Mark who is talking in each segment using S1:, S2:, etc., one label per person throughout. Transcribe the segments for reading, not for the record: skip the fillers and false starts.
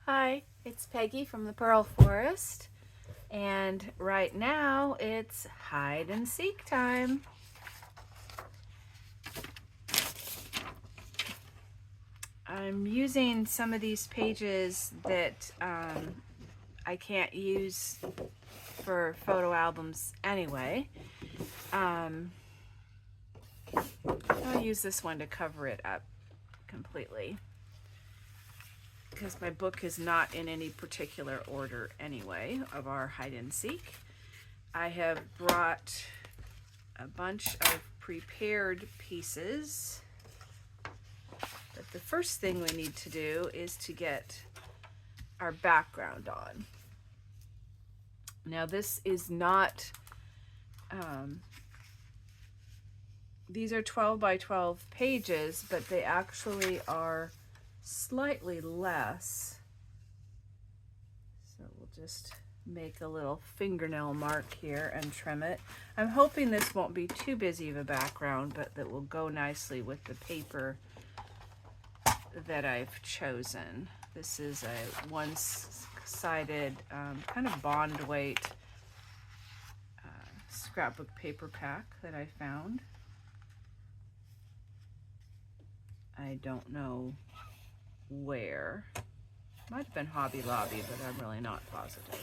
S1: Hi, it's Peggy from the Pearl Forest, and right now it's hide and seek time. I'm using some of these pages that I can't use for photo albums anyway. I'll use this one to cover it up completely because my book is not in any particular order anyway of our hide and seek. I have brought a bunch of prepared pieces, but the first thing we need to do is to get our background on. Now this is not, these are 12 by 12 pages, but they actually are slightly less. So we'll just make a little fingernail mark here and trim it. I'm hoping this won't be too busy of a background, but that will go nicely with the paper that I've chosen. This is a one-sided kind of bond weight scrapbook paper pack that I found. I don't know where. Might have been Hobby Lobby, but I'm really not positive.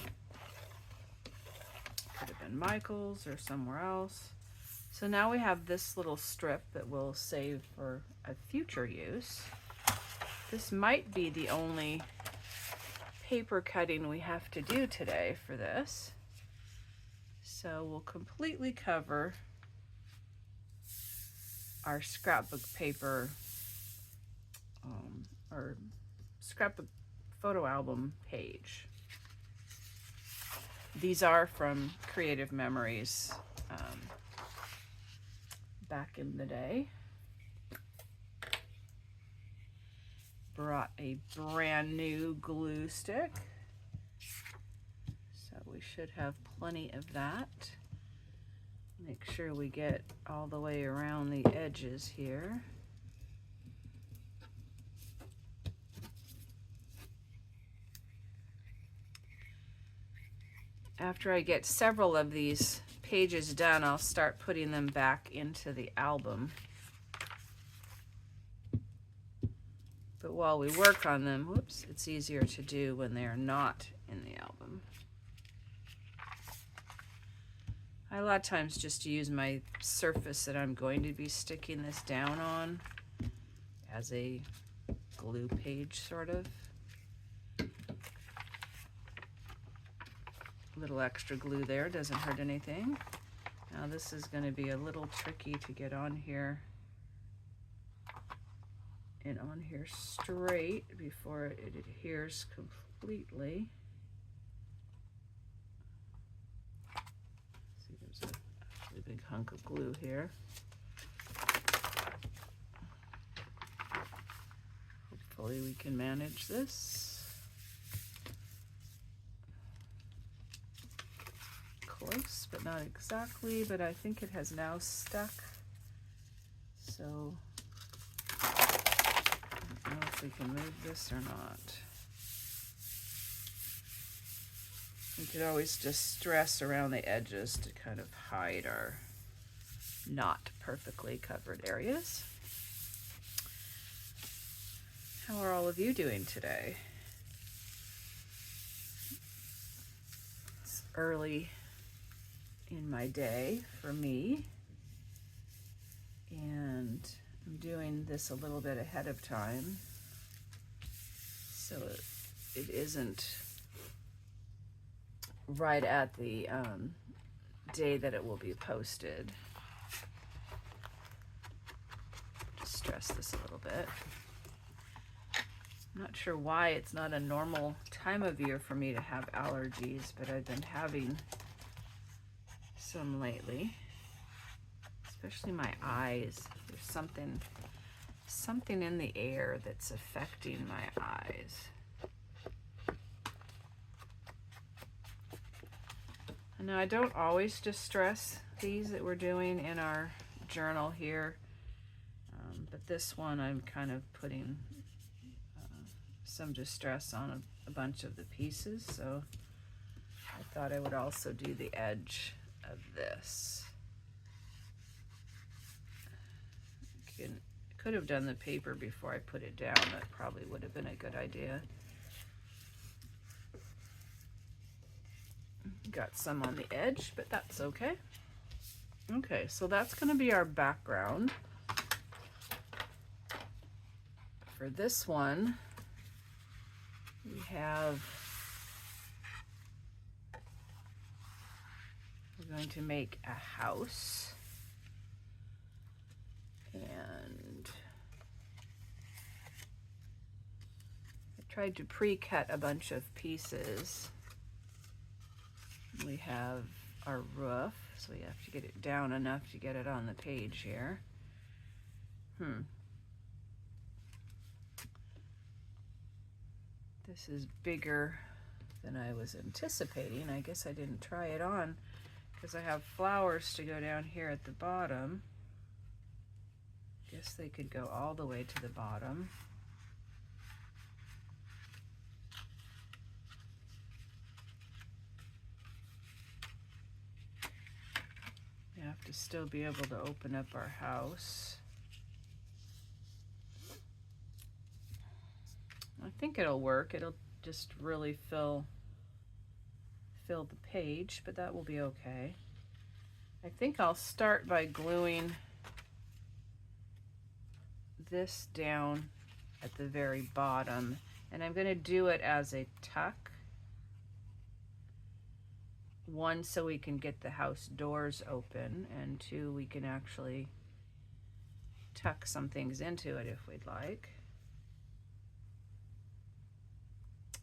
S1: Could have been Michael's or somewhere else. So now we have this little strip that we'll save for a future use. This might be the only paper cutting we have to do today for this. So we'll completely cover our scrapbook paper or scrapbook photo album page. These are from Creative Memories back in the day. Brought a brand new glue stick, so we should have plenty of that. Make sure we get all the way around the edges here. After I get several of these pages done, I'll start putting them back into the album. But while we work on them, whoops, it's easier to do when they are not in the album. I a lot of times just use my surface that I'm going to be sticking this down on as a glue page, sort of. A little extra glue there doesn't hurt anything. Now this is going to be a little tricky to get on here and on here straight before it adheres completely. See, there's a big hunk of glue here. Hopefully we can manage this. Close, but not exactly, but I think it has now stuck. So I don't know if we can move this or not. We could always just stress around the edges to kind of hide our not perfectly covered areas. How are all of you doing today? It's early in my day for me, and I'm doing this a little bit ahead of time so it isn't right at the day that it will be posted. Just stress this a little bit. I'm not sure why it's not a normal time of year for me to have allergies, but I've been having some lately, especially my eyes. There's something in the air that's affecting my eyes. And now I don't always just stress these that we're doing in our journal here, but this one I'm kind of putting some distress on a bunch of the pieces, so I thought I would also do the edge of this. Could have done the paper before I put it down. That probably would have been a good idea. Got some on the edge, but that's okay. Okay, so that's going to be our background. For this one, we're going to make a house. And I tried to pre-cut a bunch of pieces. We have our roof, so we have to get it down enough to get it on the page here. This is bigger than I was anticipating. I guess I didn't try it on because I have flowers to go down here at the bottom. Guess they could go all the way to the bottom. We have to still be able to open up our house. I think it'll work. It'll just really fill the page, but that will be okay. I think I'll start by gluing this down at the very bottom, and I'm going to do it as a tuck. One, so we can get the house doors open, and two, we can actually tuck some things into it if we'd like.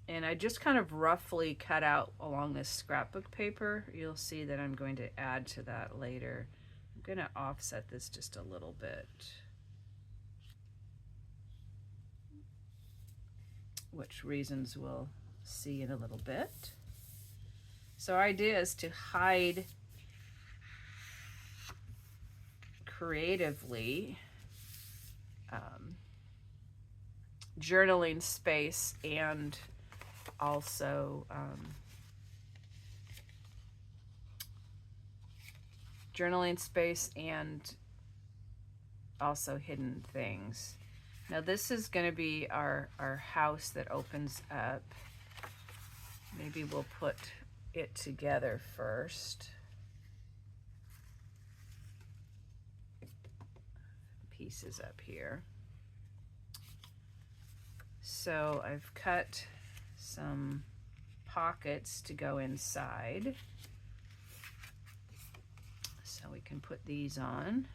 S1: And I just kind of roughly cut out along this scrapbook paper. You'll see that I'm going to add to that later. I'm going to offset this just a little bit, which reasons we'll see in a little bit. So our idea is to hide creatively journaling space and also hidden things. Now this is going to be our house that opens up. Maybe we'll put it together first. Pieces up here. So I've cut some pockets to go inside. So we can put these on.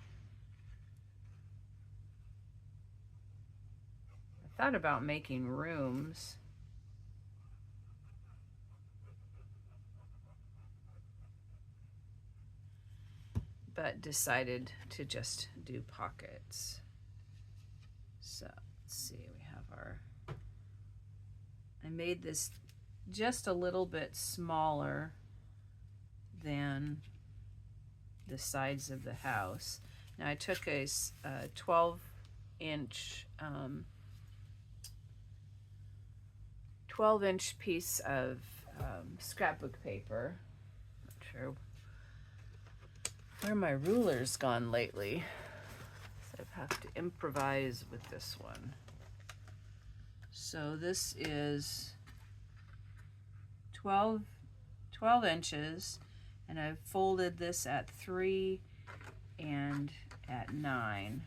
S1: I thought about making rooms. But decided to just do pockets. So let's see, we have I made this just a little bit smaller than the sides of the house. Now I took a 12-inch 12-inch piece of scrapbook paper. Not sure where my ruler's gone lately, so I have to improvise with this one. So this is 12 inches, and I've folded this at 3 and at 9,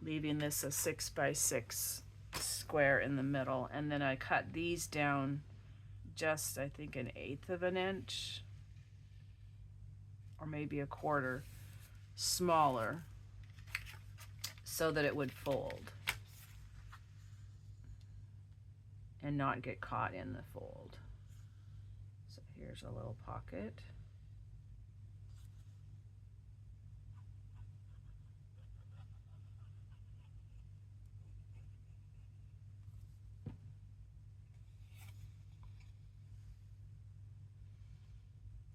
S1: leaving this a 6 by 6 square in the middle. And then I cut these down just, I think, 1/8 of an inch, or maybe a quarter smaller, so that it would fold and not get caught in the fold. So here's a little pocket.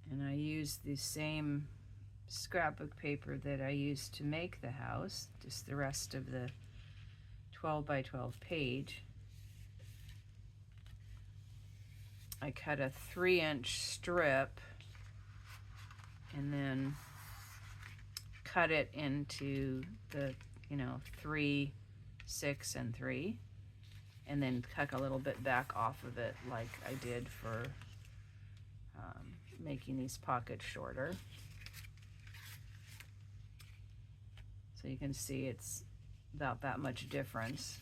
S1: And I use the same scrapbook paper that I used to make the house, just the rest of the 12 by 12 page. I cut a 3-inch strip and then cut it into the, 3, 6, and 3, and then cut a little bit back off of it like I did for making these pockets shorter. So you can see it's about that much difference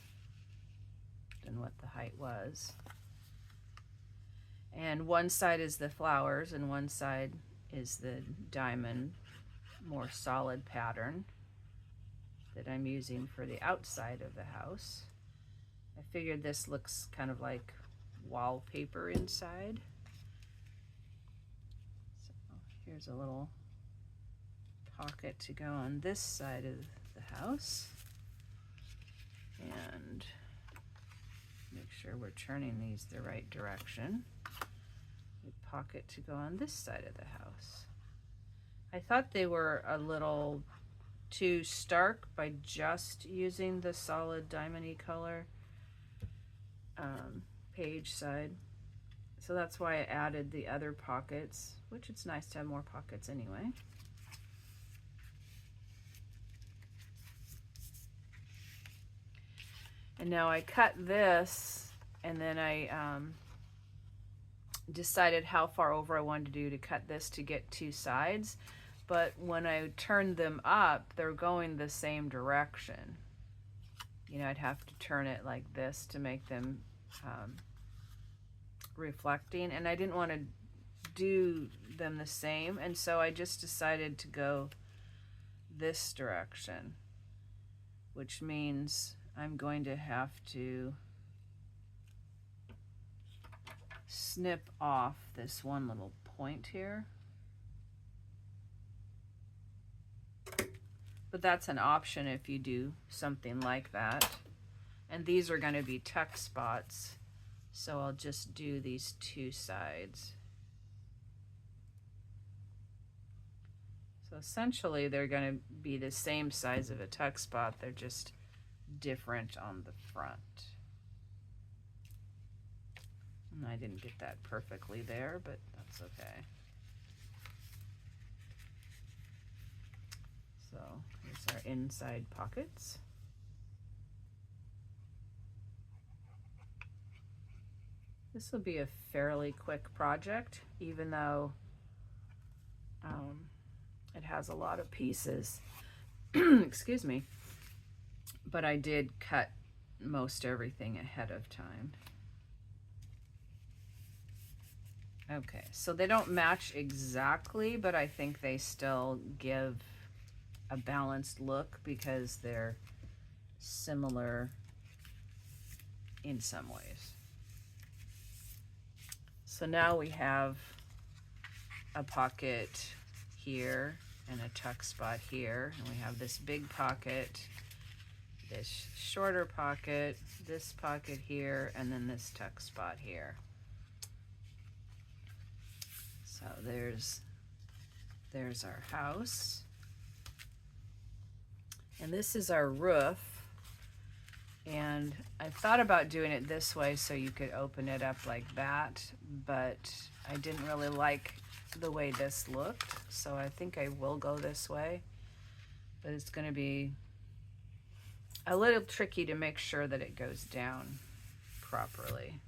S1: than what the height was. And one side is the flowers and one side is the diamond, more solid pattern that I'm using for the outside of the house. I figured this looks kind of like wallpaper inside. So here's a little pocket to go on this side of the house. And make sure we're turning these the right direction. A pocket to go on this side of the house. I thought they were a little too stark by just using the solid diamond-y color page side. So that's why I added the other pockets, which it's nice to have more pockets anyway. And now I cut this, and then I decided how far over I wanted to do to cut this to get two sides. But when I turned them up, they're going the same direction. I'd have to turn it like this to make them reflecting, and I didn't want to do them the same, and so I just decided to go this direction, which means I'm going to have to snip off this one little point here. But that's an option if you do something like that. And these are going to be tuck spots, so I'll just do these two sides. So essentially they're going to be the same size of a tuck spot, they're just different on the front. And I didn't get that perfectly there, but that's okay. So here's our inside pockets. This will be a fairly quick project, even though it has a lot of pieces. Excuse me. But I did cut most everything ahead of time. Okay, so they don't match exactly, but I think they still give a balanced look because they're similar in some ways. So now we have a pocket here and a tuck spot here, and we have this big pocket, this shorter pocket, this pocket here, and then this tuck spot here. So there's our house. And this is our roof. And I thought about doing it this way so you could open it up like that, but I didn't really like the way this looked, so I think I will go this way. But it's going to be a little tricky to make sure that it goes down properly.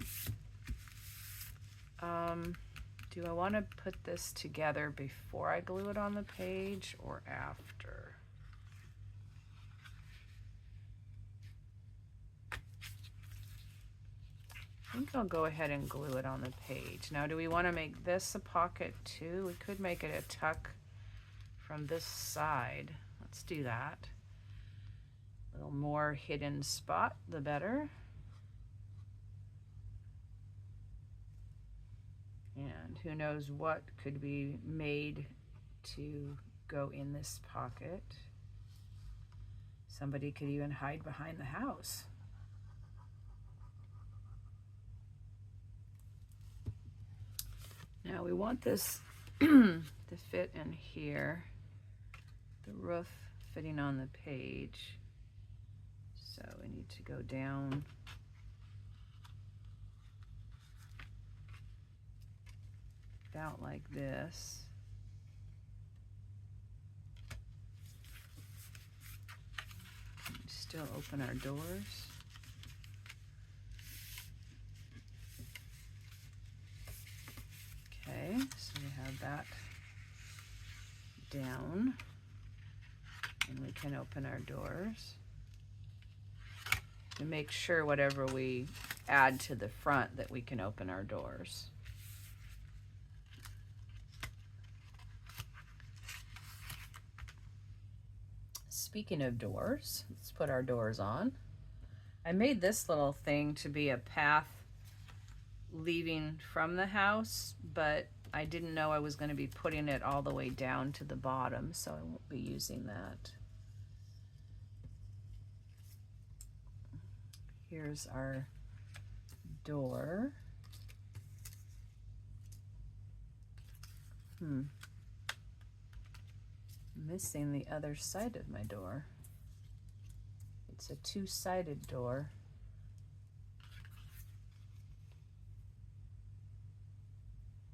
S1: Do I want to put this together before I glue it on the page or after? I think I'll go ahead and glue it on the page. Now, do we want to make this a pocket too? We could make it a tuck from this side. Let's do that. A little more hidden spot, the better. And who knows what could be made to go in this pocket. Somebody could even hide behind the house. Now we want this to fit in here, the roof fitting on the page. So we need to go down out like this. Still open our doors. Okay, so we have that down, and we can open our doors. To make sure whatever we add to the front that we can open our doors. Speaking of doors, let's put our doors on. I made this little thing to be a path leaving from the house, but I didn't know I was going to be putting it all the way down to the bottom, so I won't be using that. Here's our door. Missing the other side of my door. It's a two-sided door.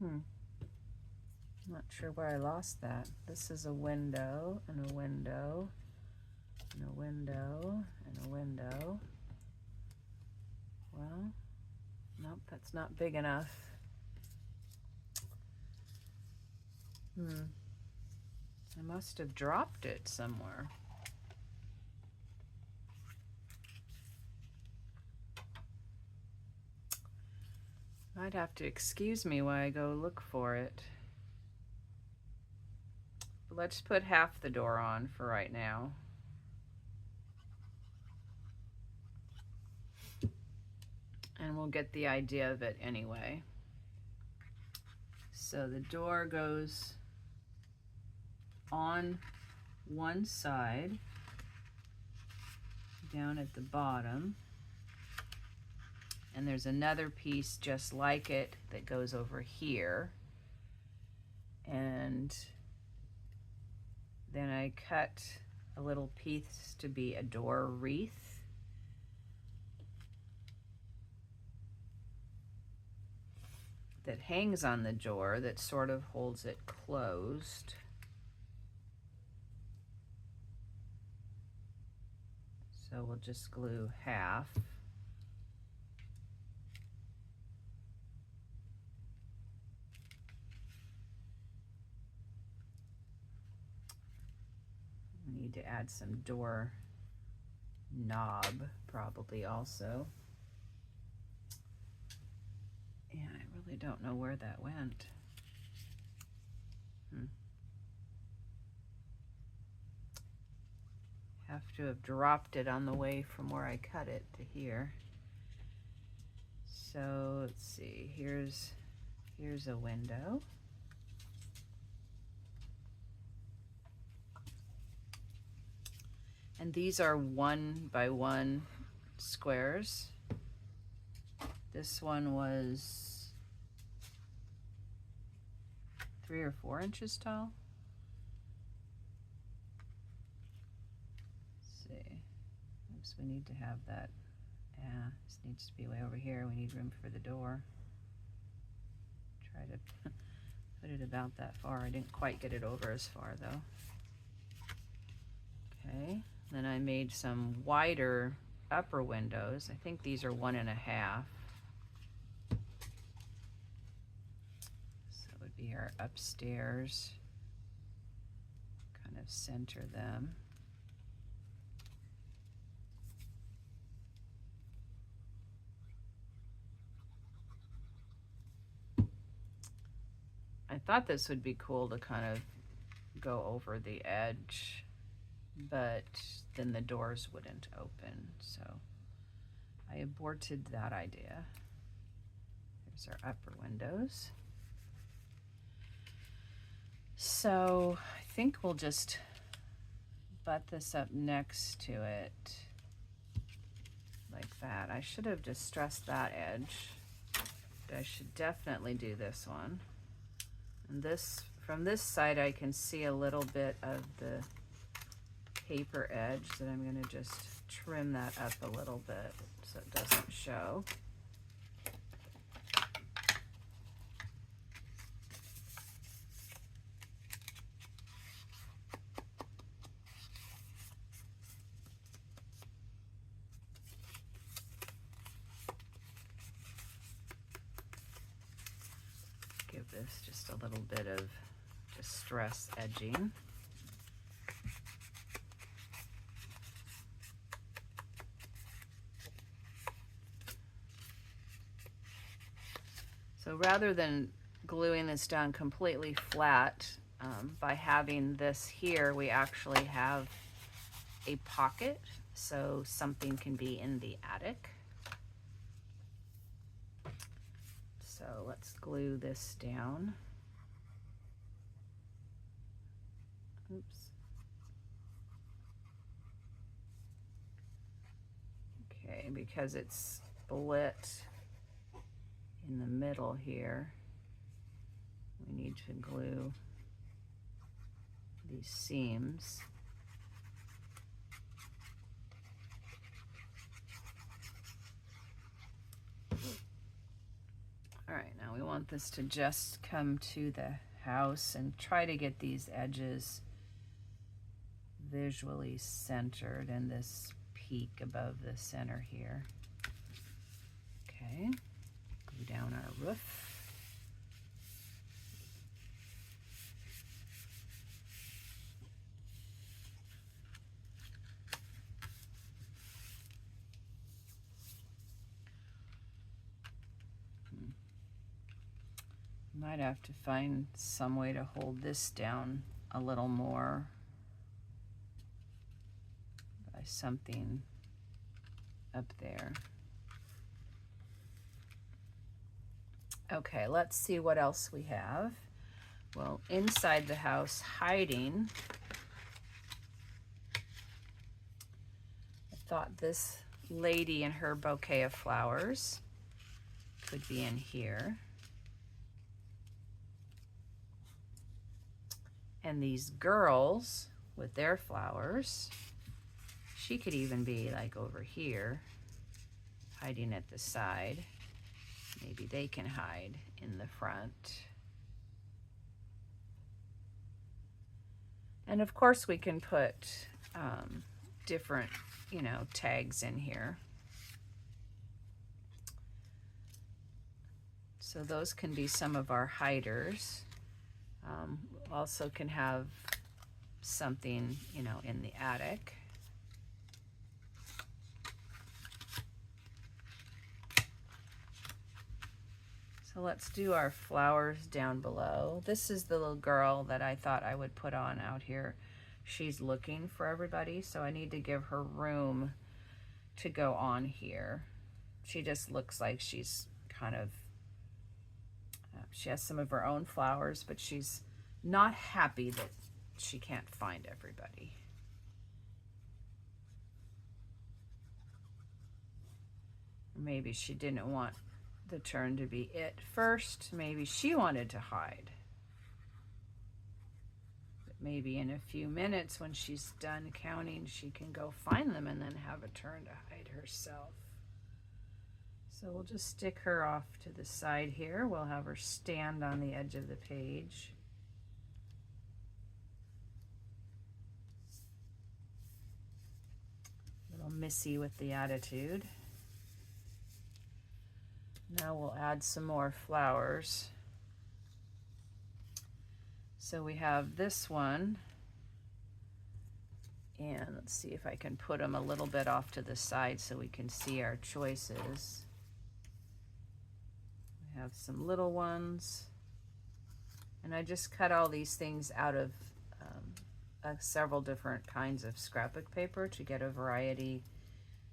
S1: Not sure where I lost that. This is a window and a window and a window and a window. Well, nope, that's not big enough. I must have dropped it somewhere. Might have to excuse me while I go look for it. But let's put half the door on for right now. And we'll get the idea of it anyway. So the door goes on one side, down at the bottom. And there's another piece just like it that goes over here. And then I cut a little piece to be a door wreath. That hangs on the door that sort of holds it closed. So we'll just glue half. We need to add some door knob probably also. And I really don't know where that went. Have to have dropped it on the way from where I cut it to here. So let's see, here's a window. And these are 1 by 1 squares. This one was 3 or 4 inches tall. Let's see. Oops, we need to have that. Yeah, this needs to be way over here. We need room for the door. Try to put it about that far. I didn't quite get it over as far though. Okay, then I made some wider upper windows. I think these are 1.5. So it would be our upstairs. Kind of center them. I thought this would be cool to kind of go over the edge, but then the doors wouldn't open, so I aborted that idea. Here's our upper windows. So I think we'll just butt this up next to it like that. I should have distressed that edge, but I should definitely do this one. And this, from this side, I can see a little bit of the paper edge that I'm going to just trim that up a little bit so it doesn't show. this just a little bit of distress edging. So rather than gluing this down completely flat, by having this here, we actually have a pocket, so something can be in the attic. So let's glue this down. Oops. Okay, because it's split in the middle here, we need to glue these seams. All right, now we want this to just come to the house and try to get these edges visually centered and this peak above the center here. Okay, glue down our roof. Might have to find some way to hold this down a little more by something up there. Okay, let's see what else we have. Well, inside the house, hiding, I thought this lady and her bouquet of flowers could be in here. And these girls with their flowers, she could even be like over here, hiding at the side. Maybe they can hide in the front. And of course we can put different, tags in here. So those can be some of our hiders. Also can have something, in the attic. So let's do our flowers down below. This is the little girl that I thought I would put on out here. She's looking for everybody, so I need to give her room to go on here. She just looks like she's kind of, she has some of her own flowers, but she's not happy that she can't find everybody. Maybe she didn't want the turn to be it first. Maybe she wanted to hide. But maybe in a few minutes when she's done counting, she can go find them and then have a turn to hide herself. So we'll just stick her off to the side here. We'll have her stand on the edge of the page. Little Missy with the attitude. Now we'll add some more flowers. So we have this one, and let's see if I can put them a little bit off to the side so we can see our choices. We have some little ones, and I just cut all these things out of several different kinds of scrapbook paper to get a variety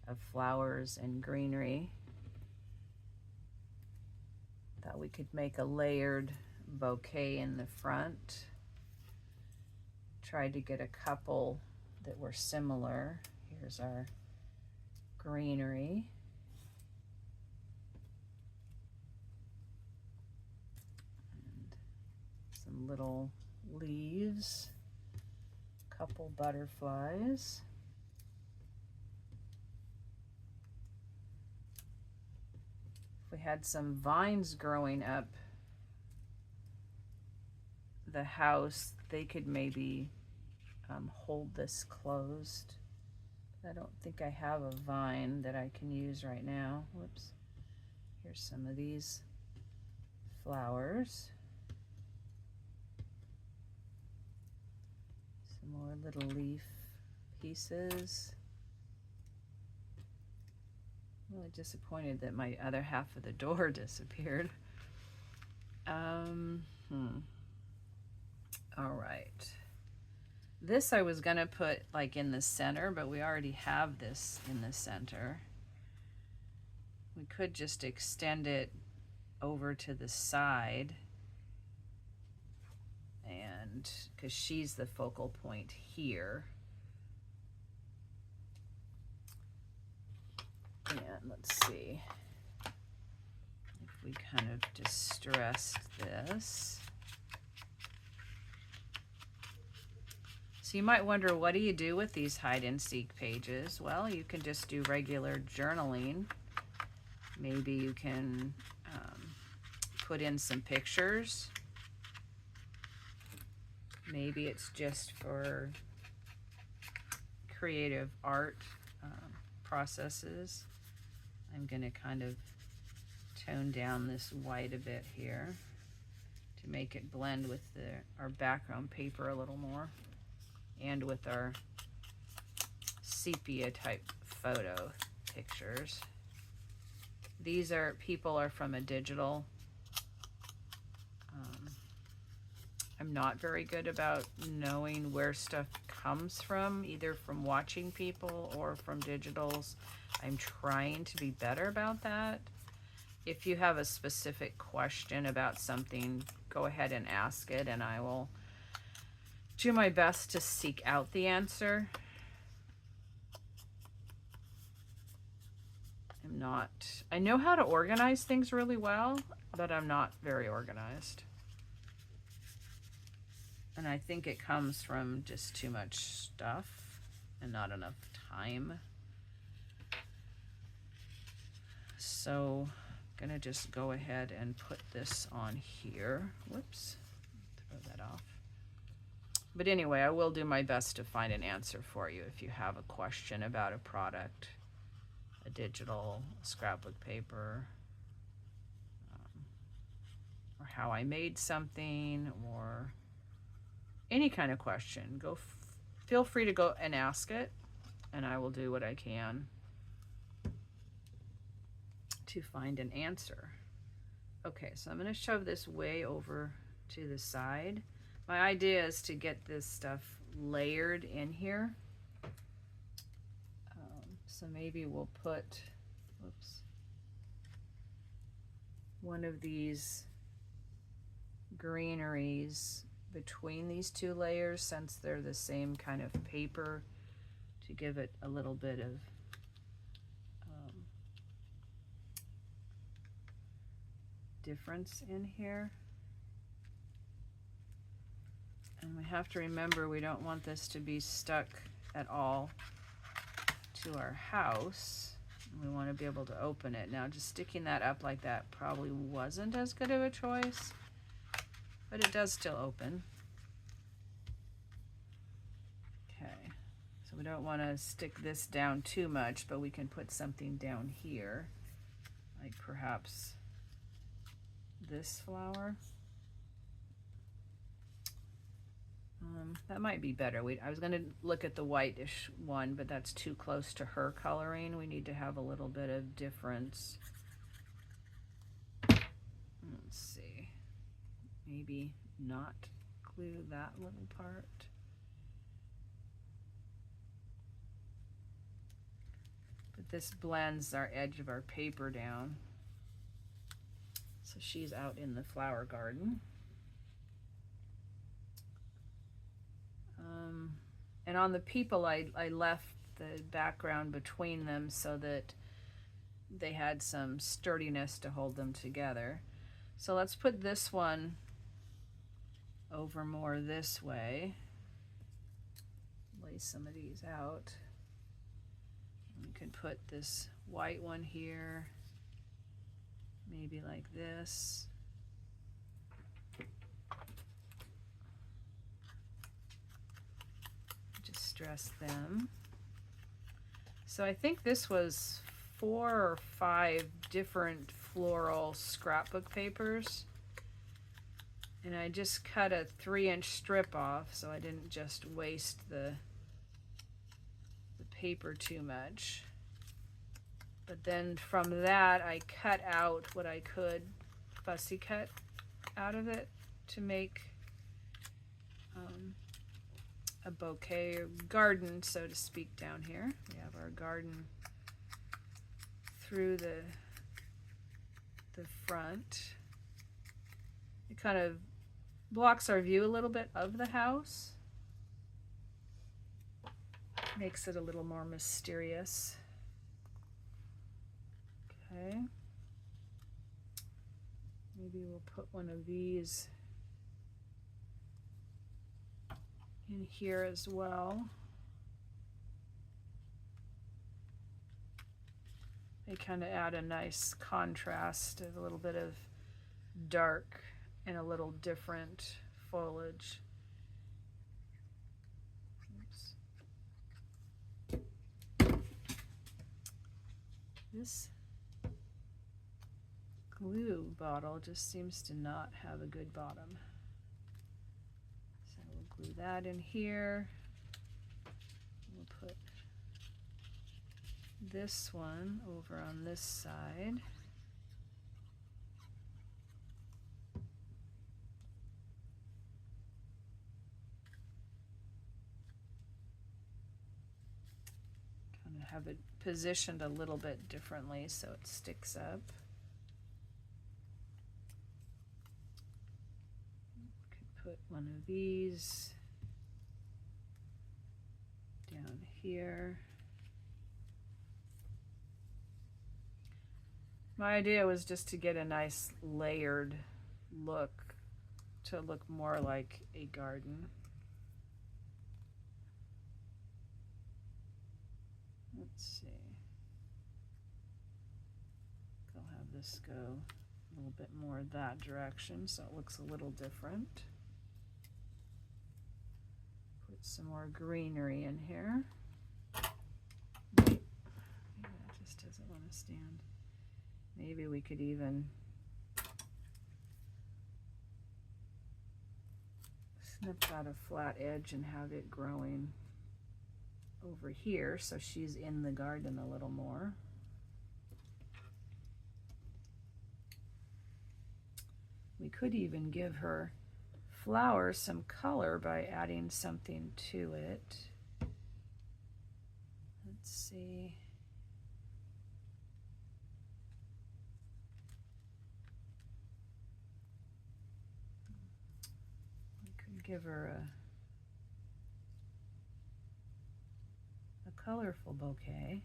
S1: of flowers and greenery. Thought we could make a layered bouquet in the front. Tried to get a couple that were similar. Here's our greenery. And some little leaves, couple butterflies. If we had some vines growing up the house, they could maybe hold this closed. I don't think I have a vine that I can use right now. Whoops. Here's some of these flowers. More little leaf pieces. I'm really disappointed that my other half of the door disappeared. All right. This I was gonna put like in the center, but we already have this in the center. We could just extend it over to the side, and because she's the focal point here. And let's see if we kind of distressed this. So you might wonder, what do you do with these hide and seek pages? Well, you can just do regular journaling. Maybe you can put in some pictures. Maybe it's just for creative art processes. I'm going to kind of tone down this white a bit here to make it blend with our background paper a little more, and with our sepia type photo pictures. These people are from a digital. I'm not very good about knowing where stuff comes from, either from watching people or from digitals. I'm trying to be better about that. If you have a specific question about something, go ahead and ask it, and I will do my best to seek out the answer. I know how to organize things really well, but I'm not very organized. And I think it comes from just too much stuff and not enough time. So I'm gonna just go ahead and put this on here. Whoops, throw that off. But anyway, I will do my best to find an answer for you if you have a question about a product, a digital scrapbook paper, or how I made something, or any kind of question. Feel free to go and ask it, and I will do what I can to find an answer. Okay, so I'm going to shove this way over to the side. My idea is to get this stuff layered in here. So maybe we'll put, one of these greeneries between these two layers, since they're the same kind of paper, to give it a little bit of difference in here. And we have to remember, we don't want this to be stuck at all to our house. We want to be able to open it. Now, just sticking that up like that probably wasn't as good of a choice, but it does still open. Okay, so we don't want to stick this down too much, but we can put something down here, like perhaps this flower. That might be better. I was going to look at the whitish one, but that's too close to her coloring. We need to have a little bit of difference. Let's see. Maybe not glue that little part. But this blends our edge of our paper down. So she's out in the flower garden. And on the people, I left the background between them so that they had some sturdiness to hold them together. So let's put this one over more this way. Lay some of these out. We can put this white one here, maybe like this. Just stress them. So I think this was 4 or 5 different floral scrapbook papers. And I just cut a 3-inch strip off so I didn't just waste the paper too much. But then from that I cut out what I could, fussy cut out of it to make a bouquet or garden, so to speak. Down here we have our garden through the front. It kind of blocks our view a little bit of the house, makes it a little more mysterious. Okay, maybe we'll put one of these in here as well. They kind of add a nice contrast of a little bit of dark and a little different foliage. Oops. This glue bottle just seems to not have a good bottom. So we'll glue that in here. We'll put this one over on this side. Kind of have it positioned a little bit differently so it sticks up. Could put one of these down here. My idea was just to get a nice layered look, to look more like a garden. Let's see. I'll have this go a little bit more that direction so it looks a little different. Put some more greenery in here. Maybe that just doesn't want to stand. Maybe we could even snip out a flat edge and have it growing over here so she's in the garden a little more. We could even give her flower some color by adding something to it. Let's see. We could give her a colorful bouquet.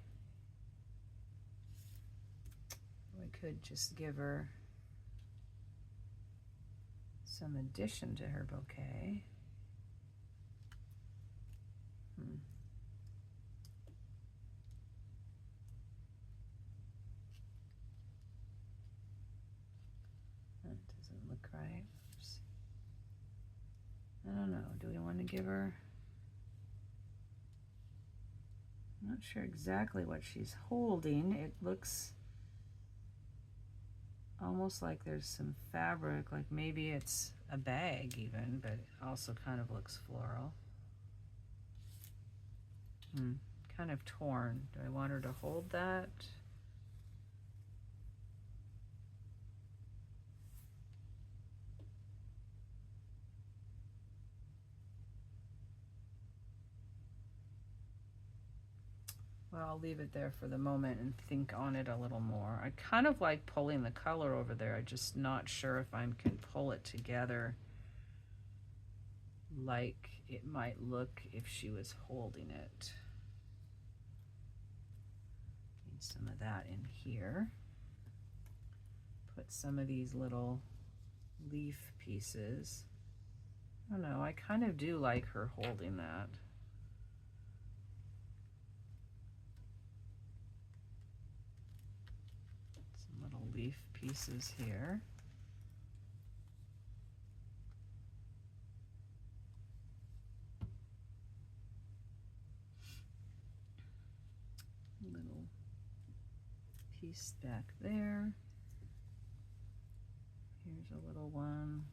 S1: We could just give her some addition to her bouquet. That doesn't look right. Oops. I don't know. Do we want to give her? I'm not sure exactly what she's holding. It looks almost like there's some fabric, like maybe it's a bag even, but it also kind of looks floral. Kind of torn. Do I want her to hold that? Well, I'll leave it there for the moment and think on it a little more. I kind of like pulling the color over there. I'm just not sure if I can pull it together like it might look if she was holding it. Need some of that in here. Put some of these little leaf pieces. I don't know, I kind of do like her holding that. Leaf pieces here. Little piece back there. Here's a little one.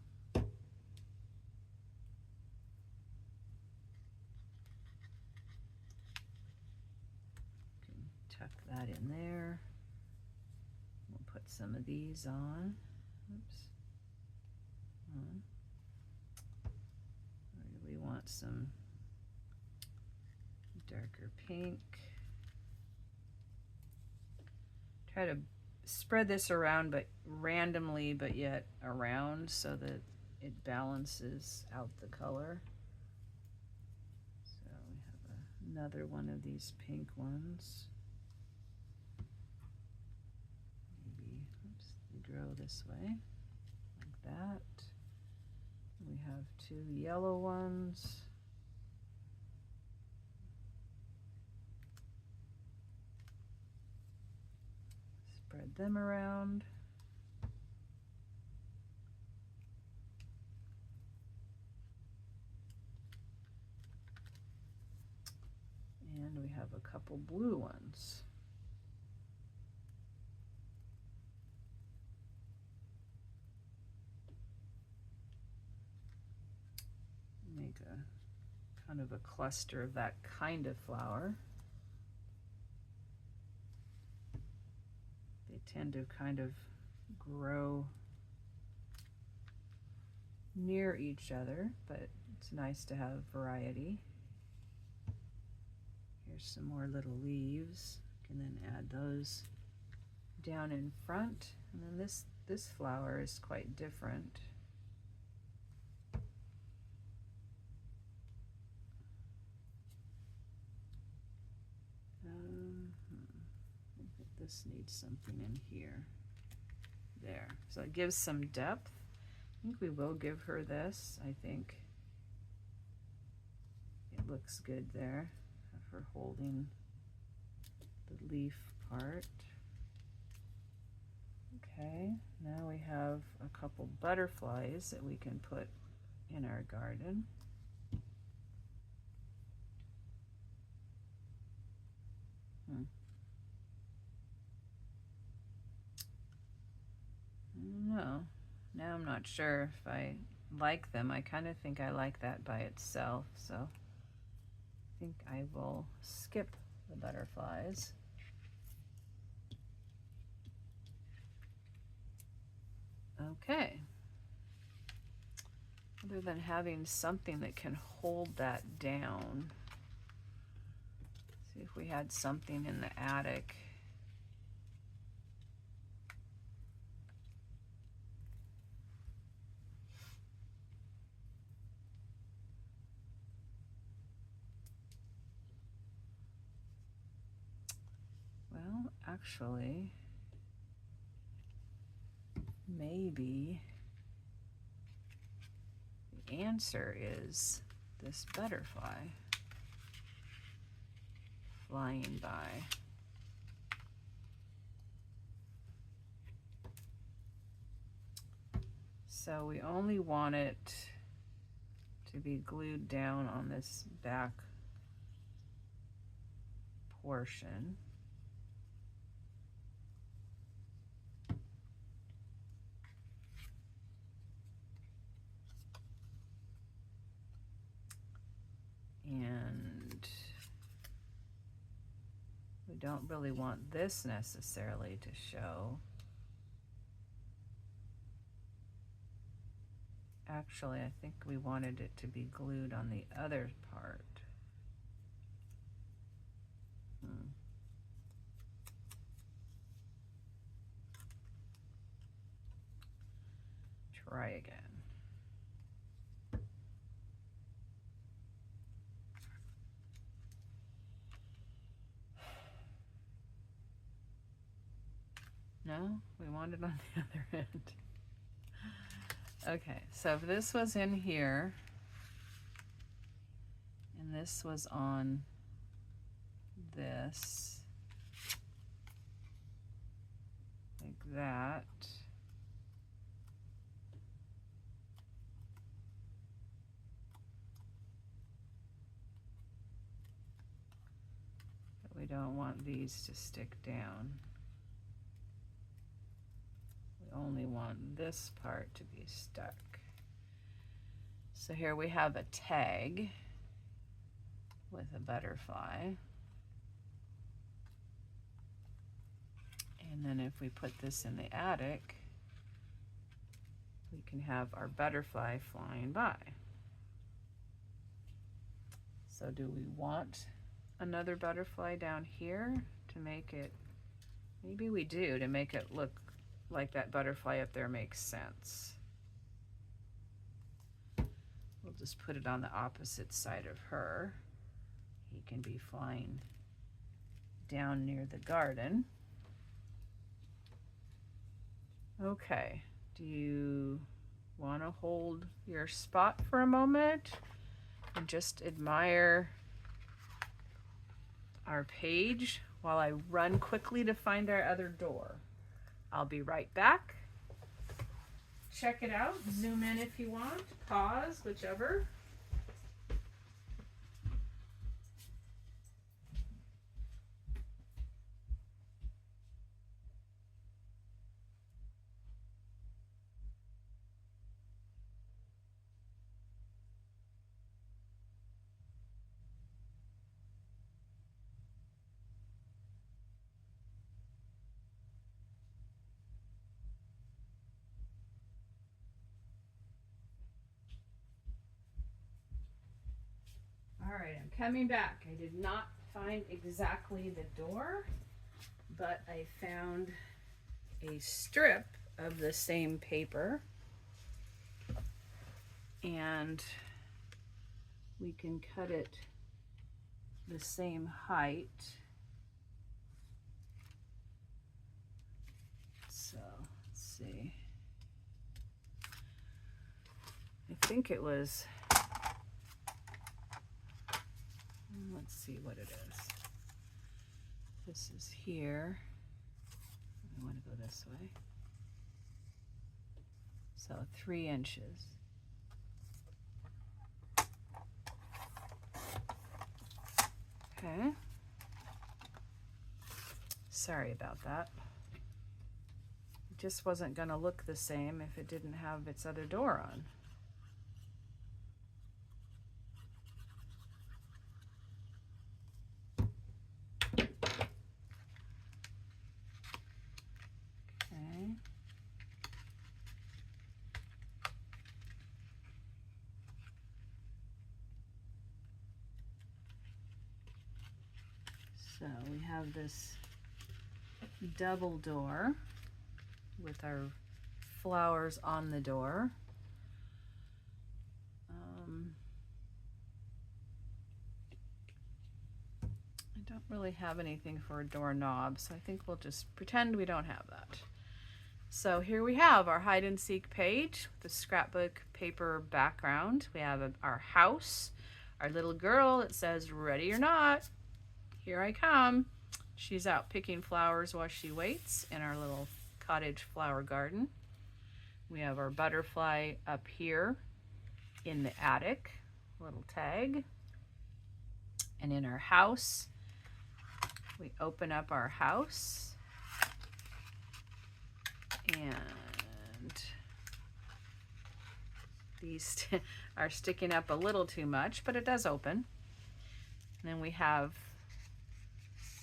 S1: tuck that in there. We'll put some of these on. Oops. Or do we want some darker pink? Try to spread this around, but randomly, but yet around, so that it balances out the color. So we have another one of these pink ones. Maybe, oops, they grow this way, like that. We have two yellow ones. Spread them around. And we have a couple blue ones. Make a kind of a cluster of that kind of flower. They tend to kind of grow near each other, but it's nice to have variety. Here's some more little leaves. Can then add those down in front. And then this flower is quite different. I think this needs something in here. There. So it gives some depth. I think we will give her this. I think it looks good there. Have her holding the leaf part. Okay, now we have a couple butterflies that we can put in our garden. No, now I'm not sure if I like them. I kind of think I like that by itself, so I think I will skip the butterflies. Okay. Other than having something that can hold that down, see if we had something in the attic. Well, actually, maybe the answer is this butterfly flying by. So we only want it to be glued down on this back portion. And we don't really want this necessarily to show. Actually, I think we wanted it to be glued on the other part. Try again. No, we want it on the other end. Okay, so if this was in here, and this was on this, like that, but we don't want these to stick down. Only want this part to be stuck. So here we have a tag with a butterfly. And then if we put this in the attic, we can have our butterfly flying by. So do we want another butterfly down here to make it, maybe we do, to make it look like that butterfly up there makes sense. We'll just put it on the opposite side of her. He can be flying down near the garden. Okay, do you want to hold your spot for a moment and just admire our page while I run quickly to find our other door? I'll be right back. Check it out, zoom in if you want, pause, whichever. All right, I'm coming back. I did not find exactly the door, but I found a strip of the same paper, and we can cut it the same height. So let's see. I think it was, let's see what it is. This is here. I want to go this way. So 3 inches. Okay. Sorry about that. It just wasn't going to look the same if it didn't have its other door on. So we have this double door with our flowers on the door. I don't really have anything for a doorknob, so I think we'll just pretend we don't have that. So here we have our hide and seek page with the scrapbook paper background. We have our house, our little girl. It says, "Ready or not, here I come." She's out picking flowers while she waits in our little cottage flower garden. We have our butterfly up here in the attic, little tag. And in our house, we open up our house, and these are sticking up a little too much, but it does open. And then we have,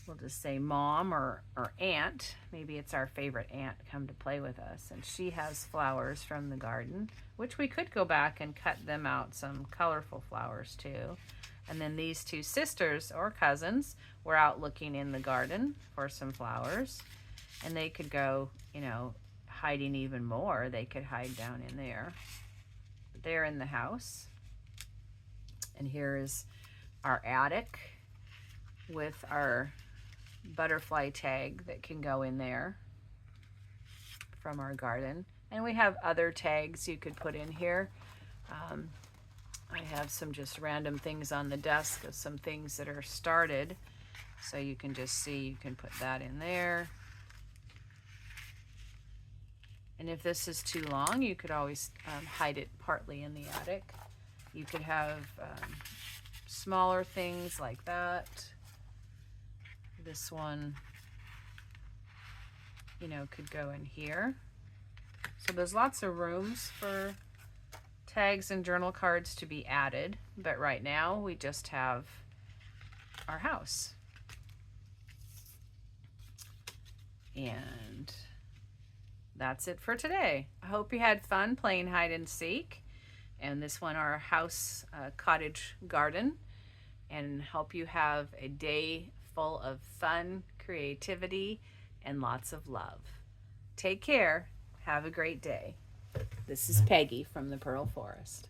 S1: we'll just say mom or aunt. Maybe it's our favorite aunt come to play with us, and she has flowers from the garden, which we could go back and cut them out, some colorful flowers too. And then these two sisters or cousins were out looking in the garden for some flowers, and they could go, you know, hiding even more. They could hide down in there. But they're in the house. And here is our attic with our butterfly tag that can go in there from our garden. And we have other tags you could put in here. I have some just random things on the desk of some things that are started. So you can just see, you can put that in there. And if this is too long, you could always hide it partly in the attic. You could have smaller things like that. This one, you know, could go in here. So there's lots of rooms for tags and journal cards to be added, but right now we just have our house. And that's it for today. I hope you had fun playing hide and seek. And this one, our house cottage garden. And hope you have a day full of fun, creativity, and lots of love. Take care. Have a great day. This is Peggy from the Pearl Forest.